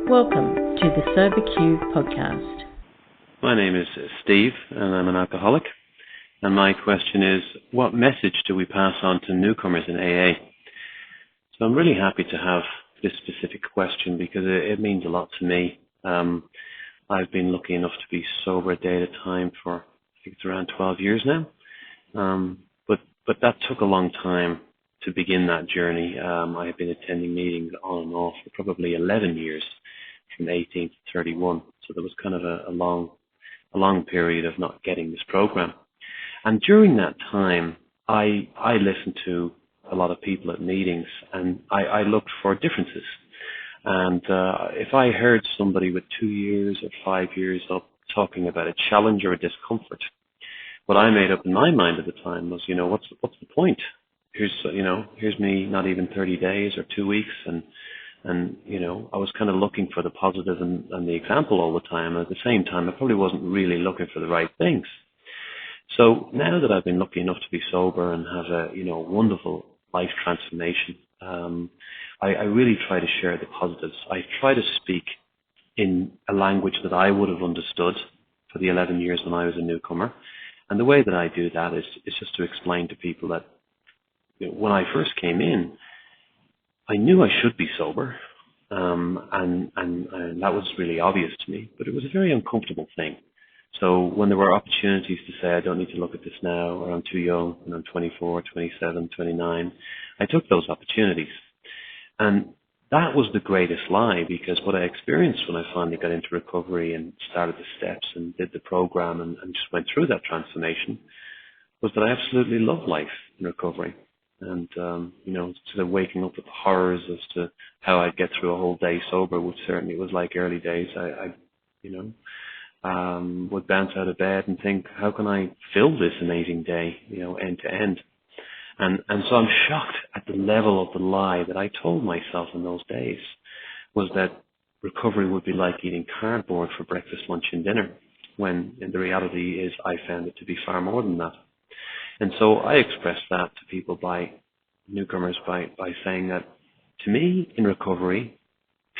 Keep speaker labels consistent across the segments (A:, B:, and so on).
A: Welcome to the SoberQ Podcast.
B: My name is Steve, and I'm an alcoholic. And my question is, what message do we pass on to newcomers in AA? So I'm really happy to have this specific question because it means a lot to me. I've been lucky enough to be sober a day at a time for, I think it's around 12 years now. But that took a long time to begin that journey. I have been attending meetings on and off for probably 11 years, from 18 to 31. So there was kind of a long period of not getting this program. And during that time, I listened to a lot of people at meetings, and I looked for differences. And if I heard somebody with 2 years or 5 years up talking about a challenge or a discomfort, what I made up in my mind at the time was, what's the point? Here's me not even 30 days or 2 weeks, and I was kind of looking for the positive and the example all the time. At the same time, I probably wasn't really looking for the right things. So now that I've been lucky enough to be sober and have a wonderful life transformation, I really try to share the positives. I try to speak in a language that I would have understood for the 11 years when I was a newcomer. And the way that I do that is just to explain to people that when I first came in, I knew I should be sober, and that was really obvious to me, but it was a very uncomfortable thing. So when there were opportunities to say, I don't need to look at this now, or I'm too young, and I'm 24, 27, 29, I took those opportunities. And that was the greatest lie, because what I experienced when I finally got into recovery and started the steps and did the program and just went through that transformation was that I absolutely love life in recovery. And, instead of waking up with the horrors as to how I'd get through a whole day sober, which certainly was like early days, I would bounce out of bed and think, how can I fill this amazing day, end to end? And so I'm shocked at the level of the lie that I told myself in those days, was that recovery would be like eating cardboard for breakfast, lunch, and dinner, when in the reality is I found it to be far more than that. And so I express that to people newcomers by saying that, to me, in recovery,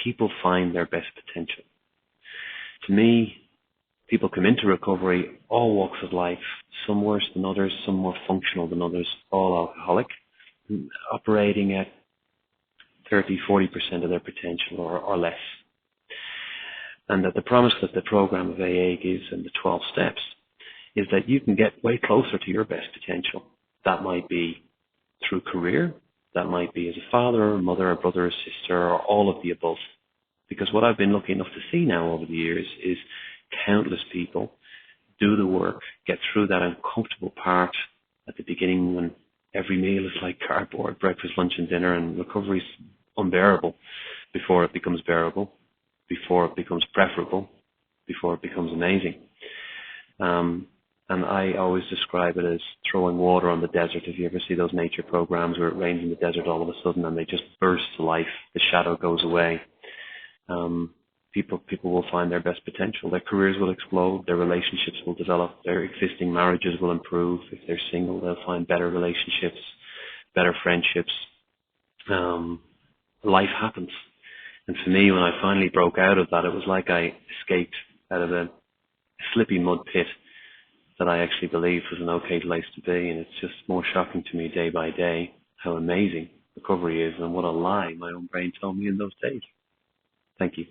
B: people find their best potential. To me, people come into recovery, all walks of life, some worse than others, some more functional than others, all alcoholic, operating at 30-40% of their potential or less. And that the promise that the program of AA gives and the 12 steps is that you can get way closer to your best potential. That might be through career, that might be as a father or mother or brother or sister or all of the above. Because what I've been lucky enough to see now over the years is countless people do the work, get through that uncomfortable part at the beginning when every meal is like cardboard, breakfast, lunch and dinner, and recovery is unbearable before it becomes bearable, before it becomes preferable, before it becomes amazing. And I always describe it as throwing water on the desert. If you ever see those nature programs where it rains in the desert all of a sudden and they just burst to life, the shadow goes away. People will find their best potential. Their careers will explode. Their relationships will develop. Their existing marriages will improve. If they're single, they'll find better relationships, better friendships. Life happens. And for me, when I finally broke out of that, it was like I escaped out of a slippy mud pit that I actually believed was an okay place to be. And it's just more shocking to me day by day how amazing recovery is and what a lie my own brain told me in those days. Thank you.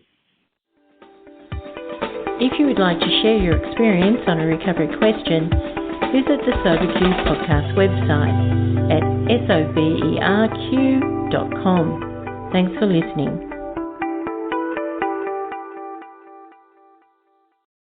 A: If you would like to share your experience on a recovery question, visit the SoberQ Podcast website at soberq.com. Thanks for listening.